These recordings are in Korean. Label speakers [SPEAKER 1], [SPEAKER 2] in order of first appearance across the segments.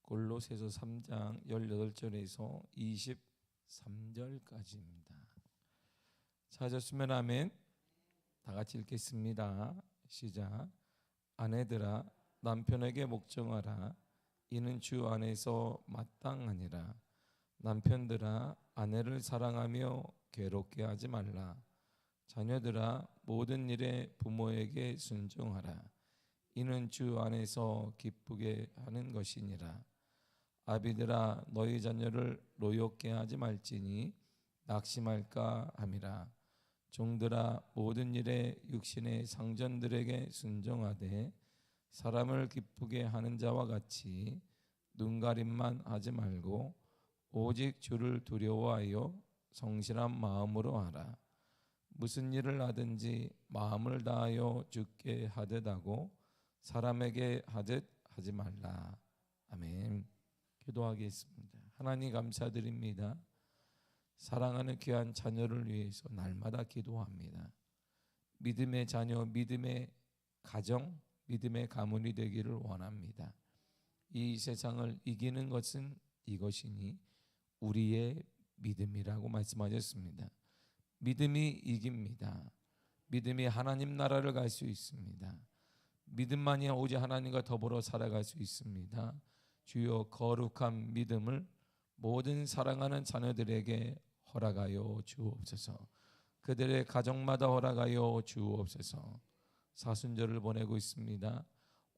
[SPEAKER 1] 골로새서 3장 18절에서 23절까지입니다. 찾았으면 아멘. 다 같이 읽겠습니다. 시작. 아내들아 남편에게 복종하라. 이는 주 안에서 마땅하니라. 남편들아 아내를 사랑하며 괴롭게 하지 말라. 자녀들아 모든 일에 부모에게 순종하라. 이는 주 안에서 기쁘게 하는 것이니라. 아비들아 너희 자녀를 노엽게 하지 말지니 낙심할까 함이라. 종들아 모든 일에 육신의 상전들에게 순종하되 사람을 기쁘게 하는 자와 같이 눈가림만 하지 말고 오직 주를 두려워하여 성실한 마음으로 하라. 무슨 일을 하든지 마음을 다하여 주께 하듯 하고 사람에게 하듯 하지 말라. 아멘. 기도하겠습니다. 하나님 감사드립니다. 사랑하는 귀한 자녀를 위해서 날마다 기도합니다. 믿음의 자녀, 믿음의 가정, 믿음의 가문이 되기를 원합니다. 이 세상을 이기는 것은 이것이니 우리의 믿음이라고 말씀하셨습니다. 믿음이 이깁니다. 믿음이 하나님 나라를 갈 수 있습니다. 믿음만이 오직 하나님과 더불어 살아갈 수 있습니다. 주여 거룩한 믿음을 모든 사랑하는 자녀들에게 허락하여 주옵소서. 그들의 가정마다 허락하여 주옵소서. 사순절을 보내고 있습니다.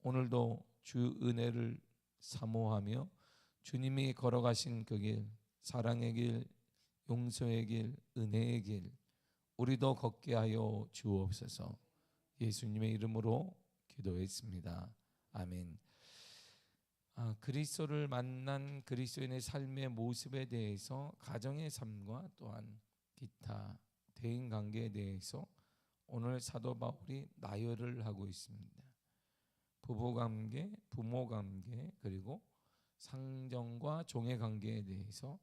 [SPEAKER 1] 오늘도 주 은혜를 사모하며 주님이 걸어가신 그 길, 사랑의 길, 용서의 길, 은혜의 길 우리도 걷게 하여 주옵소서. 예수님의 이름으로 기도했습니다. 아멘. 그리스도를 만난 그리스도인의 삶의 모습에 대해서 가정의 삶과 또한 기타 대인관계에 대해서 오늘 사도 바울이 나열을 하고 있습니다. 부부관계, 부모관계 그리고 상정과 종의 관계에 대해서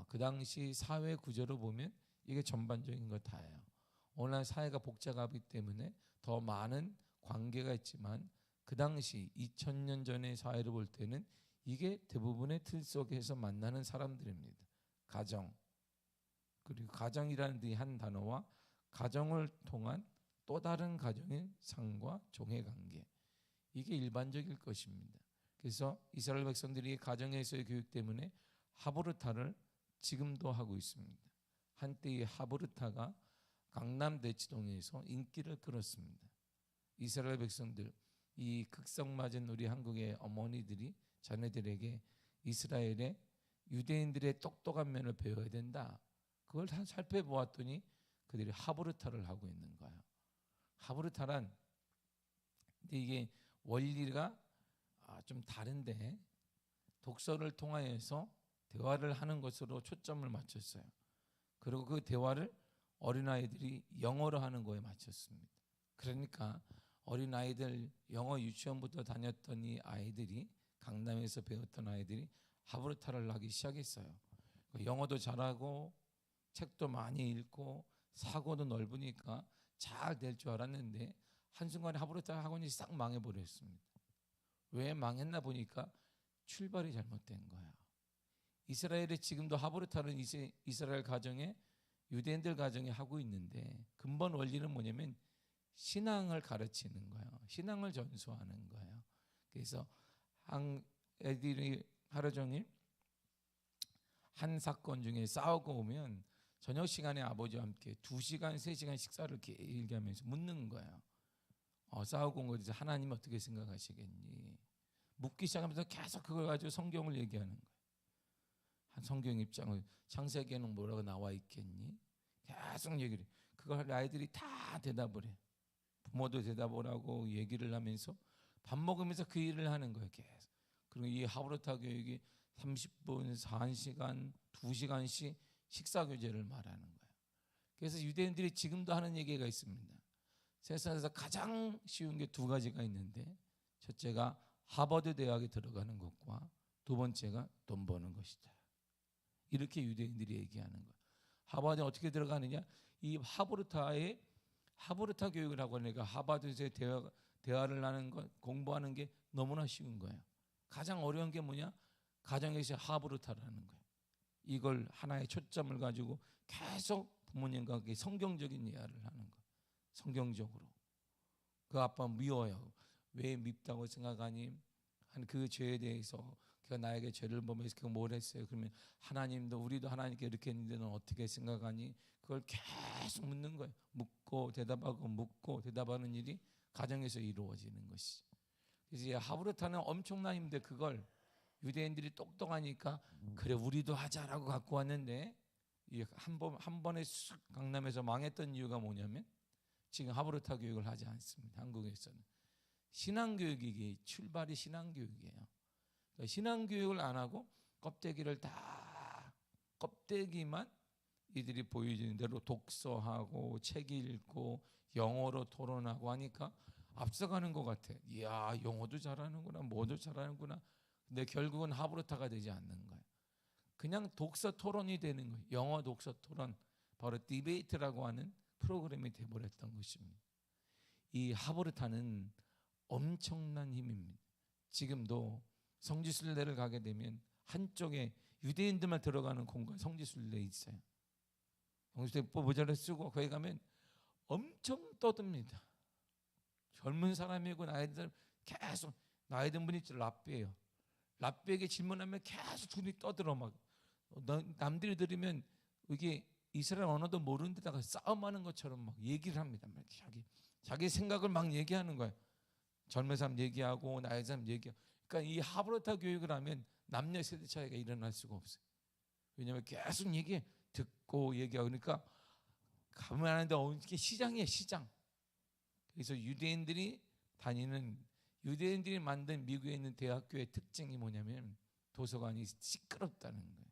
[SPEAKER 1] 그 당시 사회 구조로 보면 이게 전반적인 것 다예요. 오늘날 사회가 복잡하기 때문에 더 많은 관계가 있지만 그 당시 2000년 전의 사회를 볼 때는 이게 대부분의 틀 속에서 만나는 사람들입니다. 가정, 그리고 가정이라는 이 한 단어와 가정을 통한 또 다른 가정인 상과 종의 관계, 이게 일반적일 것입니다. 그래서 이스라엘 백성들이 가정에서의 교육 때문에 하브르타를 지금도 하고 있습니다. 한때 이 하브르타가 강남 대치동에서 인기를 끌었습니다. 이스라엘 백성들, 이 극성맞은 우리 한국의 어머니들이 자녀들에게 이스라엘의 유대인들의 똑똑한 면을 배워야 된다. 그걸 다 살펴보았더니 그들이 하브르타를 하고 있는 거예요. 하브르타란 근데 이게 원리가 좀 다른데 독서를 통하여서 대화를 하는 것으로 초점을 맞췄어요. 그리고 그 대화를 어린아이들이 영어로 하는 거에 맞췄습니다. 그러니까 어린아이들 영어 유치원부터 다녔던 이 아이들이 강남에서 배웠던 아이들이 하브르타를 하기 시작했어요. 영어도 잘하고 책도 많이 읽고 사고도 넓으니까 잘 될 줄 알았는데 한순간에 하브르타 학원이 싹 망해버렸습니다. 왜 망했나 보니까 출발이 잘못된 거야. 이스라엘에 지금도 하브르타는 이스라엘 가정에 유대인들 가정에 하고 있는데 근본 원리는 뭐냐면 신앙을 가르치는 거예요. 신앙을 전수하는 거예요. 그래서 애들이 하루 종일 한 사건 중에 싸우고 오면 저녁 시간에 아버지와 함께 2시간, 3시간 식사를 길게 하면서 묻는 거예요. 싸우고 온 것에 하나님 어떻게 생각하시겠니? 묻기 시작하면서 계속 그걸 가지고 성경을 얘기하는 거예요. 한 성경 입장을 창세기에는 뭐라고 나와 있겠니? 계속 얘기를 해요. 그걸 아이들이 다 대답을 해요. 부모도 대답을 하고 얘기를 하면서 밥 먹으면서 그 일을 하는 거예요. 계속. 그리고 이 하브르타 교육이 30분, 1시간, 2시간씩 식사 교제를 말하는 거예요. 그래서 유대인들이 지금도 하는 얘기가 있습니다. 세상에서 가장 쉬운 게 2가지가 있는데 첫째가 하버드 대학에 들어가는 것과 두 번째가 돈 버는 것이다. 이렇게 유대인들이 얘기하는 거예요. 하버드에 어떻게 들어가느냐? 이 하버르타 교육을 하고 하니까 하버드에서 대화를 하는 것, 공부하는 게 너무나 쉬운 거예요. 가장 어려운 게 뭐냐? 가정에서 하브르타라는 거예요. 이걸 하나의 초점을 가지고 계속 부모님과 함께 성경적인 이야기를 하는 거예요. 성경적으로. 그 아빠 미워요. 왜 밉다고 생각하니? 그 죄에 대해서 그가 나에게 죄를 범해서 그가 뭘 했어요? 그러면 하나님도 우리도 하나님께 이렇게 했는데 넌 어떻게 생각하니? 그걸 계속 묻는 거예요. 묻고 대답하고 묻고 대답하는 일이 가정에서 이루어지는 것이. 그래서 이 하브르타는 엄청난 힘인데 그걸 유대인들이 똑똑하니까 그래 우리도 하자라고 갖고 왔는데 한 번에 쑥 강남에서 망했던 이유가 뭐냐면 지금 하브르타 교육을 하지 않습니다. 한국에서는 신앙교육이 출발이 신앙교육이에요. 그러니까 신앙교육을 안 하고 껍데기를 다 껍데기만 이들이 보여주는 대로 독서하고 책 읽고 영어로 토론하고 하니까 앞서가는 것 같아. 이야 영어도 잘하는구나 뭐도 잘하는구나. 근데 결국은 하브르타가 되지 않는 거예요. 그냥 독서 토론이 되는 거예요. 영어 독서 토론 바로 디베이트라고 하는 프로그램이 되어버렸던 것입니다. 이 하브르타는 엄청난 힘입니다. 지금도 성지순례를 가게 되면 한쪽에 유대인들만 들어가는 공간 성지순례 있어요. 성지순례 모자를 쓰고 거기 가면 엄청 떠듭니다. 젊은 사람이고 나이들 계속 나이 든 분이 랍비예요. 랍비에게 질문하면 계속 둘이 떠들어 막 남들이 들으면 이게 이스라엘 언어도 모르는 데다가 싸움하는 것처럼 막 얘기를 합니다. 자기 생각을 막 얘기하는 거예요. 젊은 사람 얘기하고 나이 사람 얘기하고. 그러니까 이 하브르타 교육을 하면 남녀 세대 차이가 일어날 수가 없어요. 왜냐하면 계속 듣고 얘기하고 그러니까 가면 하는데 이게 시장이에요. 시장. 그래서 유대인들이 만든 미국에 있는 대학교의 특징이 뭐냐면 도서관이 시끄럽다는 거예요.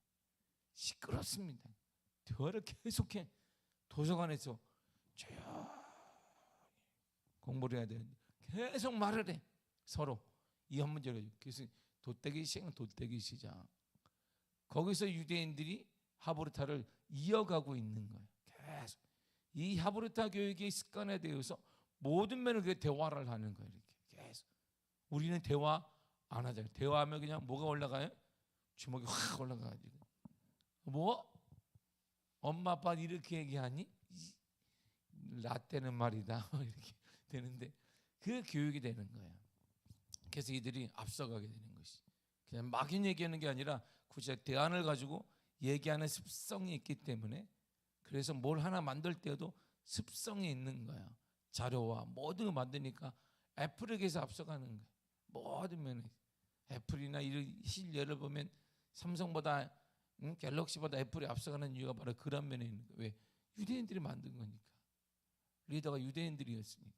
[SPEAKER 1] 시끄럽습니다. 대화를 계속해. 도서관에서 조용히 공부를 해야 되는데 계속 말을 해. 서로 이 한 문제를. 그래서 돗대기 시작. 거기서 유대인들이 하브르타를 이어가고 있는 거예요. 계속 이 하브르타 교육의 습관에 대해서 모든 면을 그 대화를 하는 거예요. 이렇게 계속. 우리는 대화 안 하잖아요. 대화하면 그냥 뭐가 올라가요? 주먹이 확 올라가가지고 뭐? 엄마 아빠 이렇게 얘기하니? 라떼는 말이다 이렇게 되는데 그 교육이 되는 거예요. 그래서 이들이 앞서가게 되는 것이 그냥 막연 얘기하는 게 아니라 구체적 대안을 가지고 얘기하는 습성이 있기 때문에 그래서 뭘 하나 만들 때도 습성이 있는 거야. 자료와 모든 걸 만드니까 애플에게서 앞서가는 거예요. 모든 면에 애플이나 이런 실례를 보면 삼성보다 갤럭시보다 애플이 앞서가는 이유가 바로 그런 면에 있는 거예요. 왜? 유대인들이 만든 거니까. 리더가 유대인들이었으니까.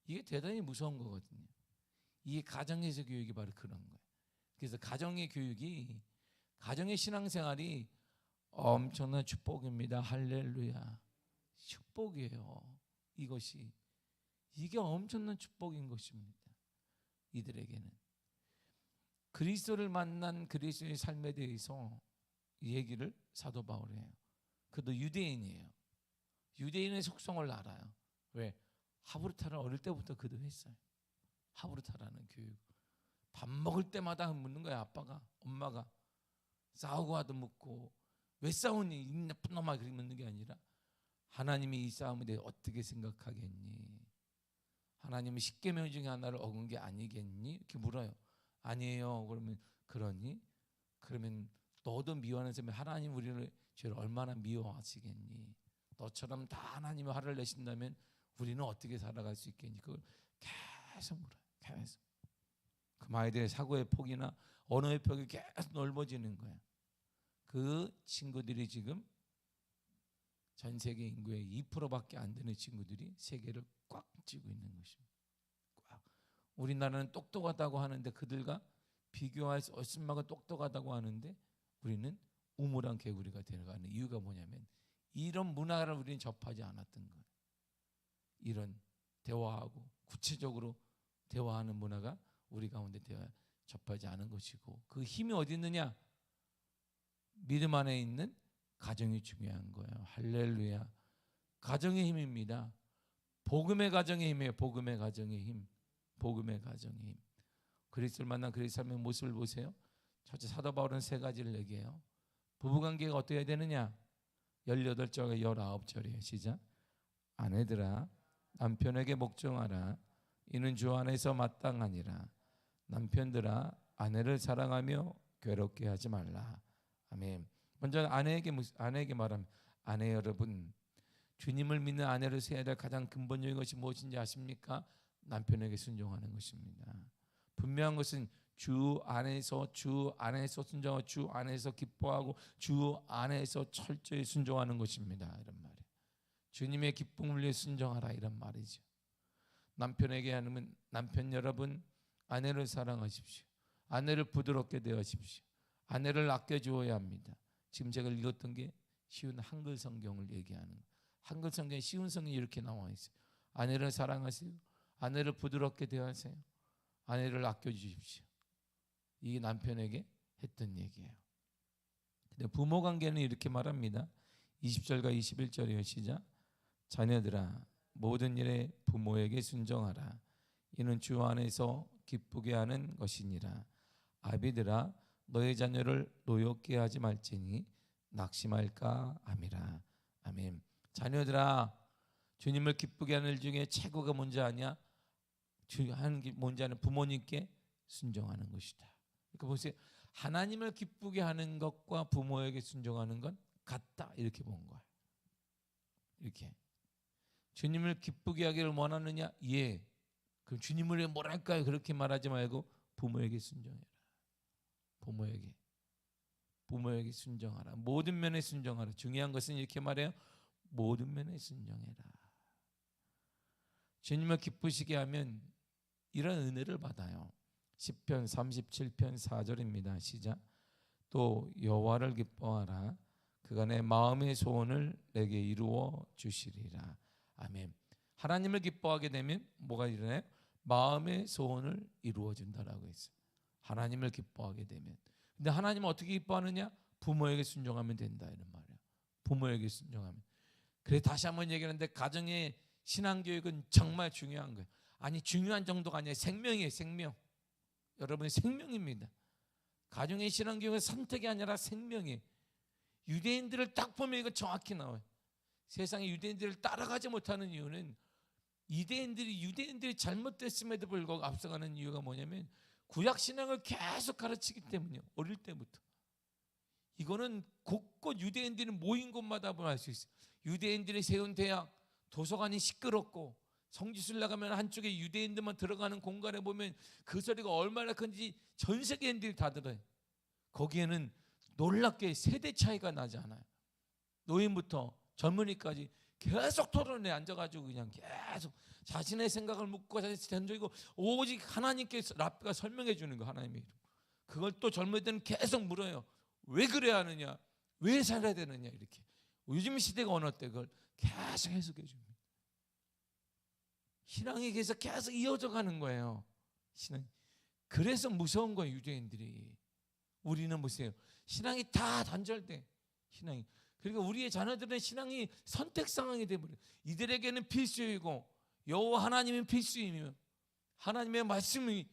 [SPEAKER 1] 이게 대단히 무서운 거거든요. 이게 가정에서 교육이 바로 그런 거예요. 그래서 가정의 교육이 가정의 신앙생활이 엄청난 축복입니다. 할렐루야. 축복이에요. 이게 엄청난 축복인 것입니다. 이들에게는 그리스도를 만난 그리스도의 삶에 대해서 얘기를 사도 바울이 해요. 그도 유대인이에요. 유대인의 속성을 알아요. 왜? 하브르타를 어릴 때부터 그도 했어요. 하브르타라는 교육. 밥 먹을 때마다 묻는 거야. 아빠가 엄마가 싸우고 하도 묻고 왜 싸우니 이 나쁜 놈아 그렇게 묻는 게 아니라 하나님이 이 싸움에 대해 어떻게 생각하겠니? 하나님은 십계명 중에 하나를 어긴 게 아니겠니? 이렇게 물어요. 아니에요. 그러면 그러니? 그러면 너도 미워하는 사람이 하나님 우리를 죄를 얼마나 미워하시겠니? 너처럼 다 하나님이 화를 내신다면 우리는 어떻게 살아갈 수 있겠니? 그걸 계속 물어요. 계속. 그 말에 대해 사고의 폭이나 언어의 폭이 계속 넓어지는 거예요. 그 친구들이 지금 전 세계 인구의 2%밖에 안 되는 친구들이 세계를 꽉 쥐고 있는 것입니다. 꽉. 우리나라는 똑똑하다고 하는데 그들과 비교할 수 없을 만큼 똑똑하다고 하는데 우리는 우물한 개구리가 되어가는 이유가 뭐냐면 이런 문화를 우리는 접하지 않았던 거예요. 이런 대화하고 구체적으로 대화하는 문화가 우리 가운데 접하지 않은 것이고 그 힘이 어디 있느냐? 믿음 안에 있는 가정이 중요한 거예요. 할렐루야. 가정의 힘입니다. 복음의 가정의 힘이에요. 복음의 가정의 힘. 복음의 가정의 힘. 그리스도를 만난 그리스도의 삶의 모습을 보세요. 첫째, 사도 바울은 세 가지를 얘기해요. 부부관계가 어떻게 되느냐? 18절과 19절이에요. 시작. 아내들아 남편에게 복종하라. 이는 주 안에서 마땅하니라. 남편들아 아내를 사랑하며 괴롭게 하지 말라. 아멘. 먼저 아내에게 말하면, 아내 여러분, 주님을 믿는 아내를 세워야 될 가장 근본적인 것이 무엇인지 아십니까? 남편에게 순종하는 것입니다. 분명한 것은 주 안에서 순종하고 주 안에서 기뻐하고 주 안에서 철저히 순종하는 것입니다. 이런 말이에요. 주님의 기쁨을 위해 순종하라, 이런 말이죠. 남편에게 하면, 남편 여러분, 아내를 사랑하십시오. 아내를 부드럽게 대하십시오. 아내를 아껴주어야 합니다. 지금 제가 읽었던 게 쉬운 한글 성경을 얘기하는 거예요. 한글 성경에 쉬운 성경이 이렇게 나와 있어요. 아내를 사랑하세요. 아내를 부드럽게 대하세요. 아내를 아껴주십시오. 이게 남편에게 했던 얘기예요. 근데 부모 관계는 이렇게 말합니다. 20절과 21절이요. 시작. 자녀들아 모든 일에 부모에게 순종하라. 이는 주 안에서 기쁘게 하는 것이니라. 아비들아 너의 자녀를 노엽게 하지 말지니 낙심할까 함이라. 아멘. 자녀들아, 주님을 기쁘게 하는 일 중에 최고가 뭔지 아냐? 하는 게 뭔지 아냐? 부모님께 순종하는 것이다. 그러니까 보세요. 하나님을 기쁘게 하는 것과 부모에게 순종하는 건 같다, 이렇게 본 거예요. 이렇게. 주님을 기쁘게 하기를 원하느냐? 예. 그럼 주님을 위해 뭘 할까요? 그렇게 말하지 말고 부모에게 순종해라. 부모에게 순종하라. 모든 면에 순종하라. 중요한 것은 이렇게 말해요. 모든 면에 순종해라. 주님을 기쁘시게 하면 이런 은혜를 받아요. 시편 37편 4절입니다. 시작. 또 여호와를 기뻐하라. 그가 내 마음의 소원을 내게 이루어 주시리라. 아멘. 하나님을 기뻐하게 되면 뭐가 일어나요? 마음의 소원을 이루어 준다라고 했어요. 하나님을 기뻐하게 되면. 근데 하나님은 어떻게 기뻐하느냐? 부모에게 순종하면 된다, 이런 말이에요. 부모에게 순종하면. 그래, 다시 한번 얘기하는데 가정의 신앙교육은 정말 중요한 거예요. 아니, 중요한 정도가 아니에요. 생명이에요. 생명. 여러분의 생명입니다. 가정의 신앙교육은 선택이 아니라 생명이에요. 유대인들을 딱 보면 이거 정확히 나와요. 세상의 유대인들을 따라가지 못하는 이유는 유대인들이 잘못됐음에도 불구하고 앞서가는 이유가 뭐냐면 구약신앙을 계속 가르치기 때문이에요. 어릴 때부터. 이거는 곳곳 유대인들이 모인 곳마다 보면 알 수 있어요. 유대인들이 세운 대학, 도서관이 시끄럽고, 성지순 나가면 한쪽에 유대인들만 들어가는 공간에 보면 그 소리가 얼마나 큰지 전 세계인들이 다 들어요. 거기에는 놀랍게 세대 차이가 나지 않아요. 노인부터 젊은이까지 계속 토론에 앉아가지고 그냥 계속 자신의 생각을 묻고 자신의 오직 하나님께 랍비가 설명해 주는 거, 하나님의 이름. 그걸 또 젊은이들은 계속 물어요. 왜 그래야 하느냐? 왜 살아야 되느냐? 이렇게. 요즘 시대가 어느 때 그걸 계속 해석해 줍니다. 신앙이 계속 이어져 가는 거예요. 신앙. 그래서 무서운 거예요, 유대인들이. 우리는 보세요. 신앙이 다 단절돼. 신앙이. 그러니까 우리의 자녀들의 신앙이 선택 상황이 되어버려요. 이들에게는 필수이고 여호와 하나님은 필수이며 하나님의 말씀이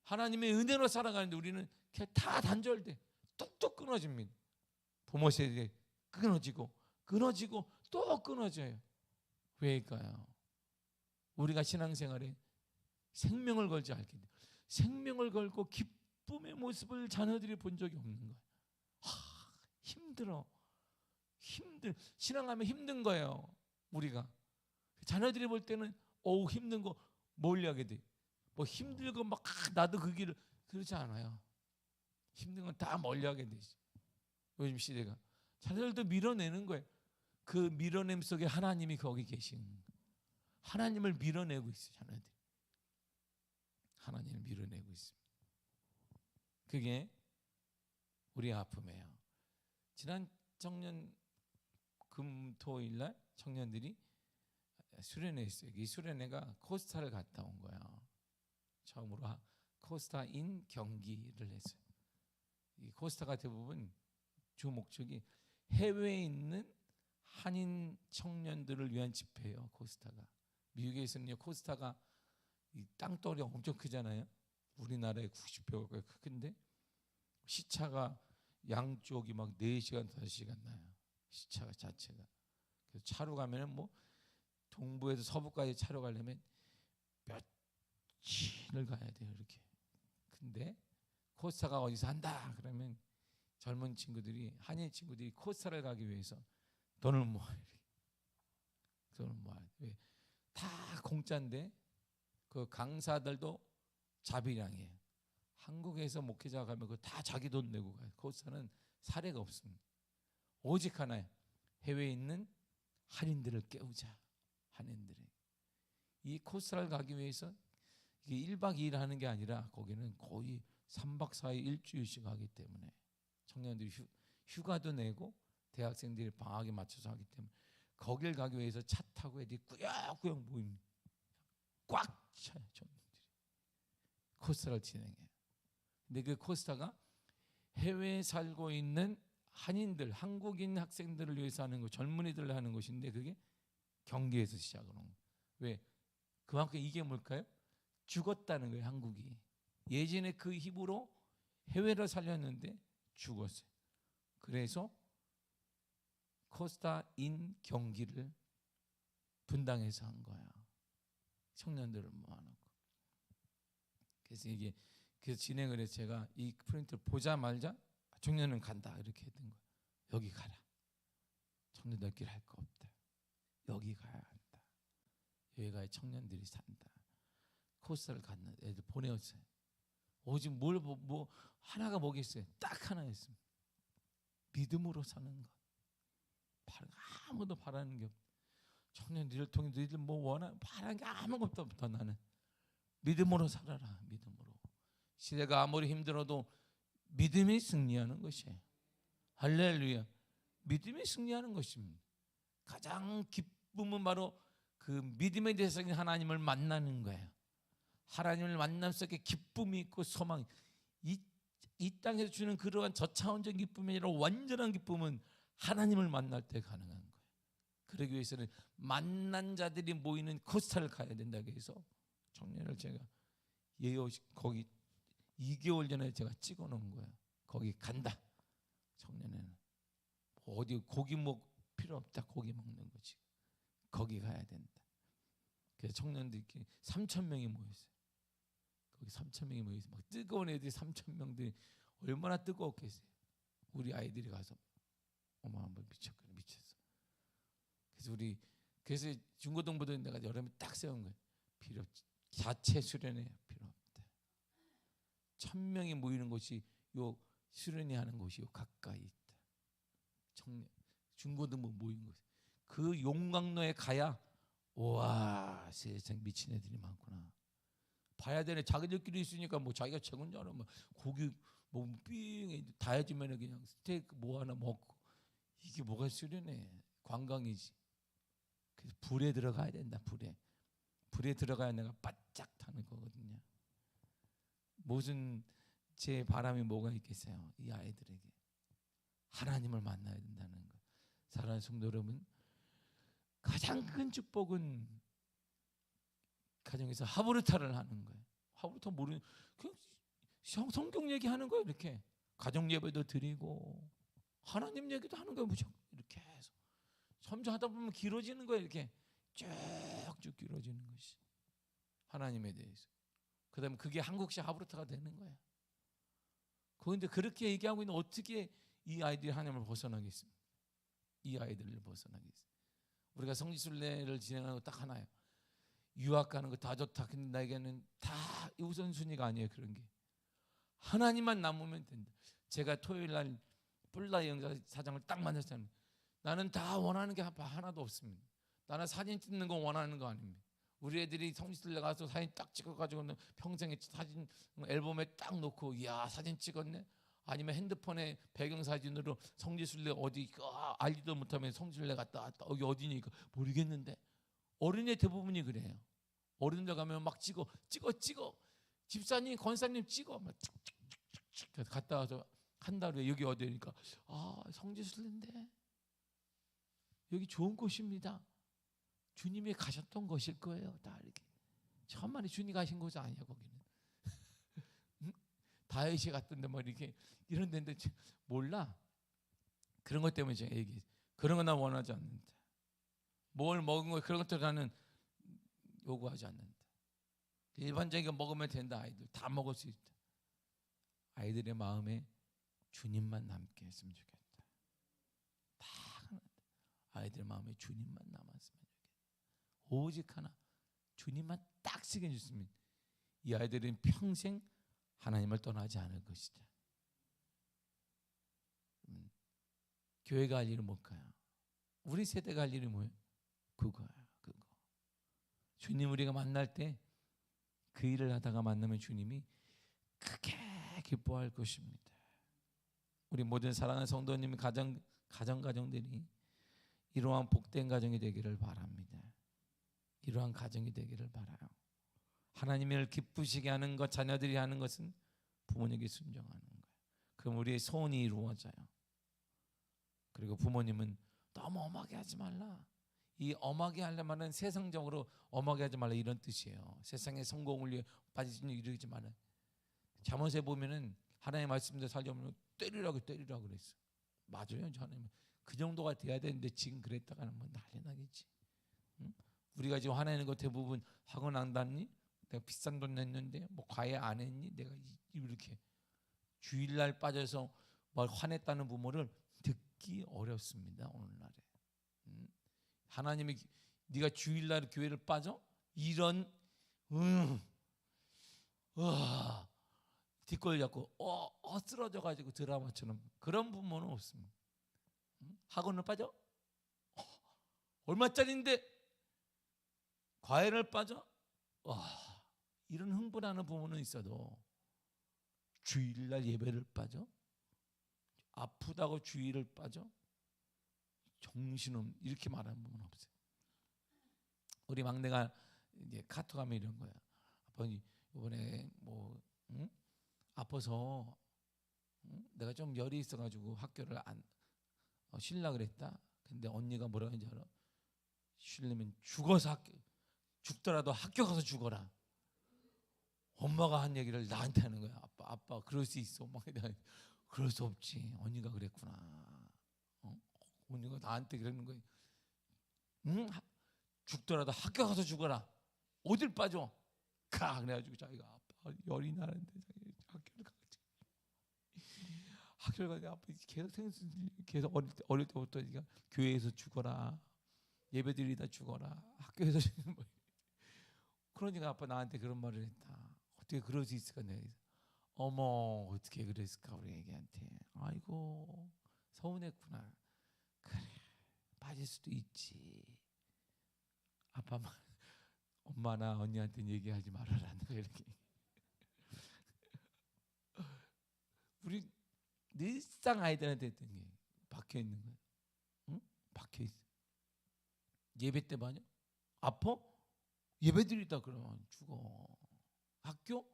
[SPEAKER 1] 하나님의 은혜로 살아가는데 우리는 다 단절돼. 뚝뚝 끊어집니다. 부모 세대 끊어지고 또 끊어져요. 왜일까요? 우리가 신앙생활에 생명을 걸지 않기 때문에. 생명을 걸고 기쁨의 모습을 자녀들이 본 적이 없는 거예요. 힘들어. 신앙하면 힘든 거예요. 우리가 자녀들이 볼 때는 힘든 거 멀리하게 돼. 뭐 힘들고 막 나도 그 길을, 그러지 않아요. 힘든 건 다 멀리하게 되지. 요즘 시대가 자녀들도 밀어내는 거예요. 그 밀어냄 속에 하나님이 거기 계시는 거예요. 하나님을 밀어내고 있어요. 자녀들이 하나님을 밀어내고 있습니다. 그게 우리 아픔이에요. 지난 청년 금토일 날 청년들이 수련회 있어요. 이 수련회가 코스타를 갔다 온 거예요. 처음으로 코스타인 경기를 했어요. 이 코스타가 대부분 주 목적이 해외에 있는 한인 청년들을 위한 집회예요. 코스타가. 미국에서는요, 코스타가 이 땅덩어리가 엄청 크잖아요. 우리나라의 90배가 큰데 시차가 양쪽이 막 4시간 5시간 나요. 시차가 자체가. 그래서 차로 가면은 뭐 동부에서 서부까지 차로 가려면 며칠을 가야 돼요. 이렇게. 근데 코스타가 어디서 한다 그러면 젊은 친구들이, 한인 친구들이 코스타를 가기 위해서 돈을 모아요. 돈을 모아요. 왜? 다 공짜인데 그 강사들도 자비량이에요. 한국에서 목회자 가면 그거 다 자기 돈 내고 가요. 코스타는 사례가 없습니다. 오직 하나예요. 해외에 있는 한인들을 깨우자. 한인들에게. 이 코스타를 가기 위해서 이게 1박 2일 하는 게 아니라 거기는 거의 3박 4일 일주일씩 하기 때문에 청년들이 휴가도 내고 대학생들이 방학에 맞춰서 하기 때문에 거길 가기 위해서 차 타고 애들이 꾸역꾸역 모입니다. 꽉 차요. 청년들이. 코스타를 진행해요. 근데 그 코스타가 해외에 살고 있는 한인들, 한국인 학생들을 위해서 하는 거, 젊은이들을 하는 것인데 그게 경기에서 시작을 한 거예요. 왜? 그만큼 이게 뭘까요? 죽었다는 거예요. 한국이. 예전에 그 힘으로 해외를 살렸는데 죽었어요. 그래서 코스타 인 경기를 분당해서 한 거야. 청년들을 모아놓고. 그래서 이게 그래서 진행을 해서 제가 이 프린트를 보자마자 청년은 간다 이렇게 했던 거예요. 여기 가라. 청년들끼리 할 거 없다. 여기 가야 한다. 여기 가야 청년들이 산다. 코스타를 갔는 애들 보내었어요. 오직 뭐 하나가 뭐겠어요? 딱 하나였습니다. 믿음으로 사는 것. 아무도 바라는 게 없다. 청년들을 통해 너희들 뭐 원하 바라는 게 아무것도 없다. 나는 믿음으로 살아라. 믿음으로. 시대가 아무리 힘들어도 믿음이 승리하는 것이에요. 할렐루야. 믿음이 승리하는 것입니다. 가장 기쁨은 바로 그 믿음의 대상인 하나님을 만나는 거예요. 하나님을 만남 속에 기쁨이 있고 소망이, 이 땅에서 주는 그러한 저차원적인 기쁨이 아니라 완전한 기쁨은 하나님을 만날 때 가능한 거예요. 그러기 위해서는 만난 자들이 모이는 코스타를 가야 된다고 해서 청년을 제가 거기 2개월 전에 제가 찍어 놓은 거예요. 거기 간다. 청년에는 어디 고기 필요 없다. 고기 먹는 거지. 거기 가야 된다. 그래서 청년들이 3,000명이 모였어요. 거기 3,000명이 모여서 막 뜨거운 애들이 3,000명들이 얼마나 뜨거웠겠어요. 우리 아이들이 가서 어머 한번 미쳤어. 그래서 중고등부도 내가 여름에 딱 세운 거예요. 필요 없지. 자체 수련회 필요 없다. 1,000명이 모이는 곳이 요 수련회 하는 곳이 요 가까이 있다. 중고등부 모인 곳. 그 용광로에 가야 와 세상 미친 애들이 많구나. 봐야 되네. 자기들끼리 있으니까 뭐 자기가 최고인 줄 알아. 뭐 고기 삥다 해주면 그냥 스테이크 뭐 하나 먹고 이게 뭐가 수련회 관광이지. 그래서 불에 들어가야 된다. 불에 들어가야 내가 바짝 타는 거거든요. 무슨 제 바람이 뭐가 있겠어요. 이 아이들에게 하나님을 만나야 된다는 거. 사랑하는 성도 여러분, 가장 큰 축복은 가정에서 하브르타를 하는 거예요. 하브르타 모르는 그냥 성경 얘기하는 거예요. 이렇게 가정 예배도 드리고 하나님 얘기도 하는 거예요. 무조건 이렇게 해서 점점 보면 길어지는 거예요. 이렇게 쭉쭉 길어지는 것이 하나님에 대해서. 그다음에 그게 한국식 하브르타가 되는 거예요. 그런데 그렇게 얘기하고 있는 어떻게 이 아이들이 하나님을 벗어나겠습니까? 이 아이들을 벗어나겠습니까? 우리가 성지순례를 진행하는 거 딱 하나예요. 유학 가는 거 다 좋다. 근데 나에게는 다 우선순위가 아니에요. 그런 게 하나님만 남으면 된다. 제가 토요일 날 뿔라 영사장을 딱 만났잖아요. 나는 다 원하는 게 하나도 없습니다. 나는 사진 찍는 거 원하는 거 아닙니다. 우리 애들이 성지순례 가서 사진 딱 찍어가지고 평생에 사진 앨범에 딱 놓고 이야 사진 찍었네. 아니면 핸드폰에 배경사진으로 성지순례 어디 알지도 못하면 성지순례 갔다 왔다. 여기 어디니까 모르겠는데 어린애 대부분이 그래요. 어른들 가면 막 찍어. 집사님, 권사님 찍어. 막 찍 갔다 와서 한 달 후에 여기 어디니까 성지순례인데 여기 좋은 곳입니다. 주님이 가셨던 곳일 거예요. 다 이렇게. 천만에 주님이 가신 곳이 아니야 거기는. 다윗이 갔던데 뭐 이렇게 이런 데인데 몰라. 그런 것 때문에 제가 얘기해. 그런 거 나 원하지 않는다. 뭘 먹은 거 그런 것들 나는 요구하지 않는다. 일반적인 거 먹으면 된다. 아이들 다 먹을 수 있다. 아이들의 마음에 주님만 남게 했으면 좋겠다. 다 아이들의 마음에 주님만 남았으면 좋겠다. 오직 하나 주님만 딱 쓰게 해줬으면 이 아이들은 평생 하나님을 떠나지 않을 것이다. 교회가 할 일은 뭘까요? 우리 세대가 할 일이 뭐예요? 그거야. 그거. 주님 우리가 만날 때 그 일을 하다가 만나면 주님이 크게 기뻐할 것입니다. 우리 모든 사랑하는 성도님 가정들이 이러한 복된 가정이 되기를 바랍니다. 이러한 가정이 되기를 바라요. 하나님을 기쁘시게 하는 것, 자녀들이 하는 것은 부모님에게 순종하는 거예요. 그럼 우리의 소원이 이루어져요. 그리고 부모님은 너무 엄하게 하지 말라. 이 엄하게 하려면은 세상적으로 엄하게 하지 말라 이런 뜻이에요. 세상의 성공을 위해 빠지지 이러지 말라. 잠언에 보면은 하나님의 말씀대로 살려면 때리라고 그랬어. 맞아요, 하나님. 그 정도가 돼야 되는데 지금 그랬다가는 뭐 난리 나겠지. 응? 우리가 지금 화내는 거 대부분 하고 난다니? 내가 비싼 돈 냈는데 뭐 과외 안 했니? 내가 이렇게 주일날 빠져서 뭘 화냈다는 부모를 듣기 어렵습니다, 오늘날에. 하나님이 네가 주일날 교회를 빠져? 이런 뒷골 잡고 쓰러져 가지고 드라마처럼 그런 부모는 없습니다. 학원을 빠져? 얼마짜리인데 과외를 빠져? 이런 흥분하는 부모는 있어도 주일날 예배를 빠져? 아프다고 주일을 빠져? 정신없 이렇게 말하는 부분은 없어요. 우리 막내가 이제 카톡하면 이런 거야. 아빠 이번에 뭐 아파서 내가 좀 열이 있어가지고 학교를 안 쉴라 그랬다. 근데 언니가 뭐라고 했는지 알아? 쉬려면 죽더라도 학교 가서 죽어라. 엄마가 한 얘기를 나한테 하는 거야. 아빠 그럴 수 있어. 막 그럴 수 없지. 언니가 그랬구나. 언니가 나한테 그러는 거예요. 죽더라도 학교 가서 죽어라. 어딜 빠져? 그래가지고 자기가 아빠 열이 나는데 학교를 가서 아빠 계속 어릴 때부터 네가 교회에서 죽어라. 예배드리다 죽어라. 학교에서 죽는 거예요. 그러니까 아빠 나한테 그런 말을 했다. 어떻게 그럴 수 있을까? 내가 어머 어떻게 그랬을까 우리 애기한테. 아이고 서운했구나. 그래 빠질 수도 있지. 아빠 말 엄마나 언니한테 얘기하지 말아라는 거 이렇게. 우리 늘상 아이들한테 했던 게 박혀 있는 거야. 응? 박혀 있어. 예배 때 봐요. 아파? 예배 드리다 그러면 죽어. 학교?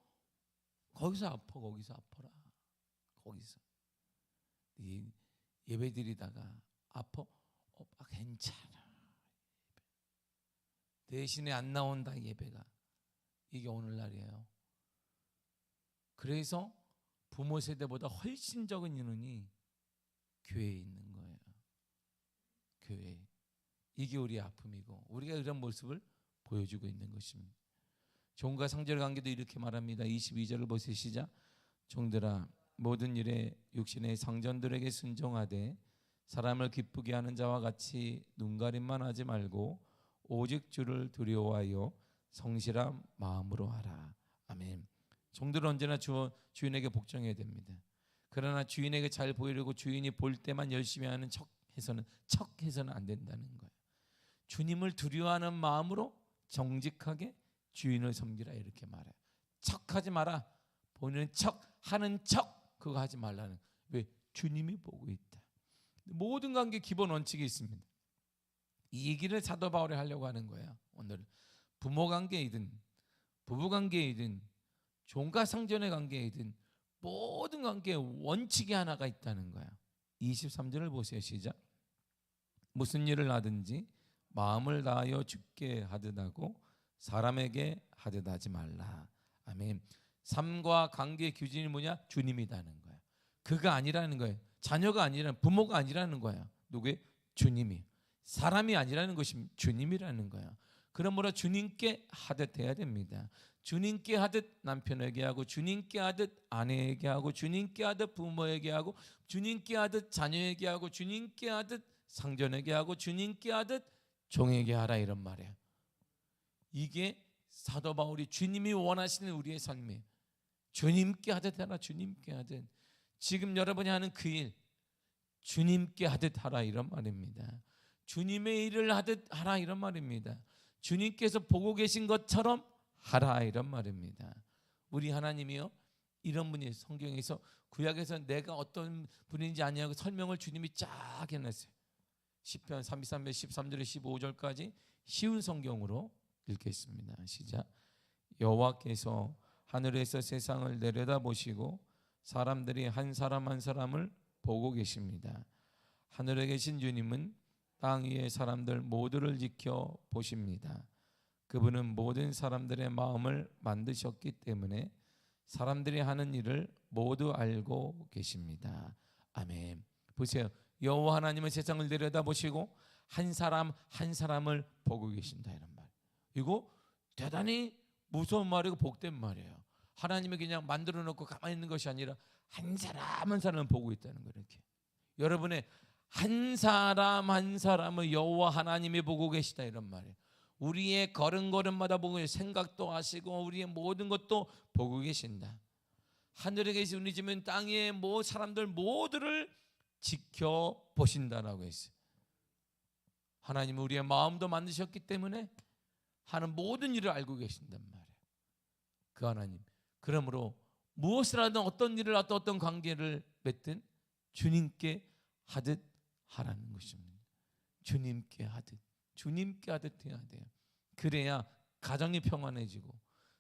[SPEAKER 1] 거기서 아파. 거기서 아파라. 거기서. 예배 드리다가 아파? 괜찮아. 대신에 안 나온다 예배가. 이게 오늘날이에요. 그래서 부모 세대보다 훨씬 적은 인원이 교회에 있는 거예요. 교회. 이게 우리의 아픔이고 우리가 이런 모습을 보여주고 있는 것입니다. 종과 상절의 관계도 이렇게 말합니다. 22절을 보세요. 시작. 종들아 모든 일에 육신의 상전들에게 순종하되 사람을 기쁘게 하는 자와 같이 눈가림만 하지 말고 오직 주를 두려워하여 성실한 마음으로 하라. 아멘. 종들은 언제나 주인에게 복종해야 됩니다. 그러나 주인에게 잘 보이려고 주인이 볼 때만 열심히 하는 척해서는 안 된다는 거예요. 주님을 두려워하는 마음으로 정직하게 주인을 섬기라 이렇게 말해요. 척하지 마라. 보이는 척, 하는 척 그거 하지 말라는. 왜? 주님이 보고 있다. 모든 관계 기본 원칙이 있습니다. 이 얘기를 사도 바울이 하려고 하는 거예요. 오늘 부모 관계이든 부부 관계이든 종과 상전의 관계이든 모든 관계에 원칙이 하나가 있다는 거야. 23절을 보세요. 시작. 무슨 일을 하든지 마음을 다하여 주께 하듯 하고 사람에게 하듯 하지 말라. 아멘. 삶과 관계의 기준이 뭐냐? 주님이라는 거야. 그가 아니라는 거예요. 자녀가 아니라는, 부모가 아니라는 거야. 누구의? 주님이. 사람이 아니라는 것이 주님이라는 거야. 그러므로 주님께 하듯 해야 됩니다. 주님께 하듯 남편에게 하고, 주님께 하듯 아내에게 하고, 주님께 하듯 부모에게 하고, 주님께 하듯 자녀에게 하고, 주님께 하듯 상전에게 하고, 주님께 하듯 종에게 하라, 이런 말이에요. 이게 사도 바울이 주님이 원하시는 우리의 삶이에요. 주님께 하듯 하라, 주님께 하듯. 지금 여러분이 하는 그 일, 주님께 하듯 하라, 이런 말입니다. 주님의 일을 하듯 하라, 이런 말입니다. 주님께서 보고 계신 것처럼 하라, 이런 말입니다. 우리 하나님이요, 이런 분이 성경에서, 구약에서 내가 어떤 분인지 아냐고 설명을 주님이 쫙 해놨어요. 시편 33편 13절에 15절까지 쉬운 성경으로 읽겠습니다. 시작. 여호와께서 하늘에서 세상을 내려다보시고 사람들이 한 사람 한 사람을 보고 계십니다. 하늘에 계신 주님은 땅 위의 사람들 모두를 지켜 보십니다. 그분은 모든 사람들의 마음을 만드셨기 때문에 사람들이 하는 일을 모두 알고 계십니다. 아멘. 보세요. 여호와 하나님은 세상을 내려다보시고 한 사람 한 사람을 보고 계신다, 이런 말. 이거 대단히 무서운 말이고 복된 말이에요. 하나님이 그냥 만들어 놓고 가만히 있는 것이 아니라 한 사람 한 사람을 보고 있다는 거예요. 이렇게 여러분의 한 사람 한 사람을 여호와 하나님이 보고 계시다, 이런 말이에요. 우리의 걸음걸음마다 보고 계시고, 생각도 하시고 우리의 모든 것도 보고 계신다. 하늘에 계신 우리 주님은 땅의 사람들 모두를 지켜보신다라고 했어요. 하나님은 우리의 마음도 만드셨기 때문에 하는 모든 일을 알고 계신단 말이에요. 그 하나님. 그러므로 무엇을 하든 어떤 일을 하든 어떤 관계를 맺든 주님께 하듯 하라는 것입니다. 주님께 하듯, 주님께 하듯 해야 돼요. 그래야 가정이 평안해지고,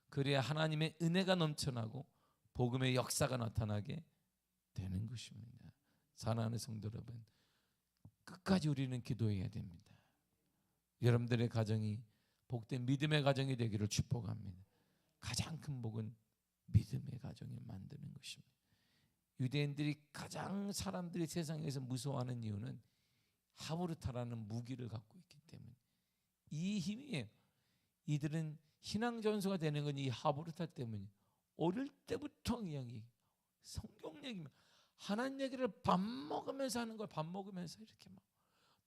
[SPEAKER 1] 그래야 하나님의 은혜가 넘쳐나고 복음의 역사가 나타나게 되는 것입니다. 사랑하는 성도 여러분, 끝까지 우리는 기도해야 됩니다. 여러분들의 가정이 복된 믿음의 가정이 되기를 축복합니다. 가장 큰 복은 믿음의 가정을 만드는 것입니다. 유대인들이 가장 사람들이 세상에서 무서워하는 이유는 하브르타라는 무기를 갖고 있기 때문에, 이 힘이에요. 이들은 신앙 전수가 되는 건 이 하브르타 때문이에요. 어릴 때부터 이야기, 성경 얘기만, 하나님 얘기를 밥 먹으면서 하는 거야. 밥 먹으면서 이렇게 막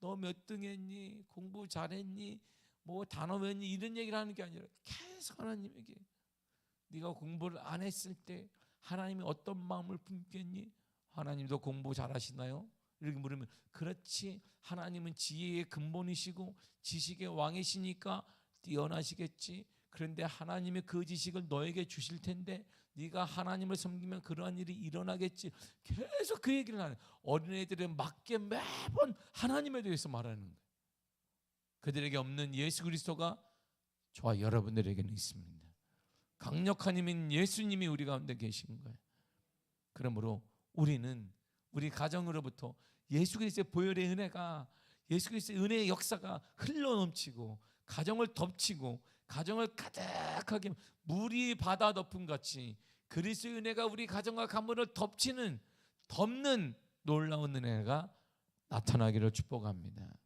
[SPEAKER 1] 너 몇 등 했니? 공부 잘했니? 뭐 단어 외웠니? 이런 얘기를 하는 게 아니라 계속 하나님에게, 네가 공부를 안 했을 때 하나님이 어떤 마음을 품겠니? 하나님도 공부 잘하시나요? 이렇게 물으면, 그렇지, 하나님은 지혜의 근본이시고 지식의 왕이시니까 뛰어나시겠지. 그런데 하나님의 그 지식을 너에게 주실 텐데 네가 하나님을 섬기면 그러한 일이 일어나겠지. 계속 그 얘기를 하는, 어린애들은 맞게 매번 하나님에 대해서 말하는 거예요. 그들에게 없는 예수 그리스도가 저와 여러분들에게는 있습니다. 강력한 힘인 예수님이 우리 가운데 계신 거예요. 그러므로 우리는 우리 가정으로부터 예수 그리스도의 보혈의 은혜가, 예수 그리스도의 은혜의 역사가 흘러넘치고 가정을 덮치고 가정을 가득하게 물이 바다 덮음 같이 그리스도의 은혜가 우리 가정과 가문을 덮는 놀라운 은혜가 나타나기를 축복합니다.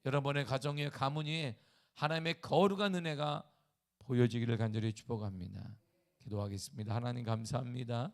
[SPEAKER 1] 여러분의 가정의 가문 위에 하나님의 거룩한 은혜가 보여지기를 간절히 축복합니다. 기도하겠습니다. 하나님 감사합니다.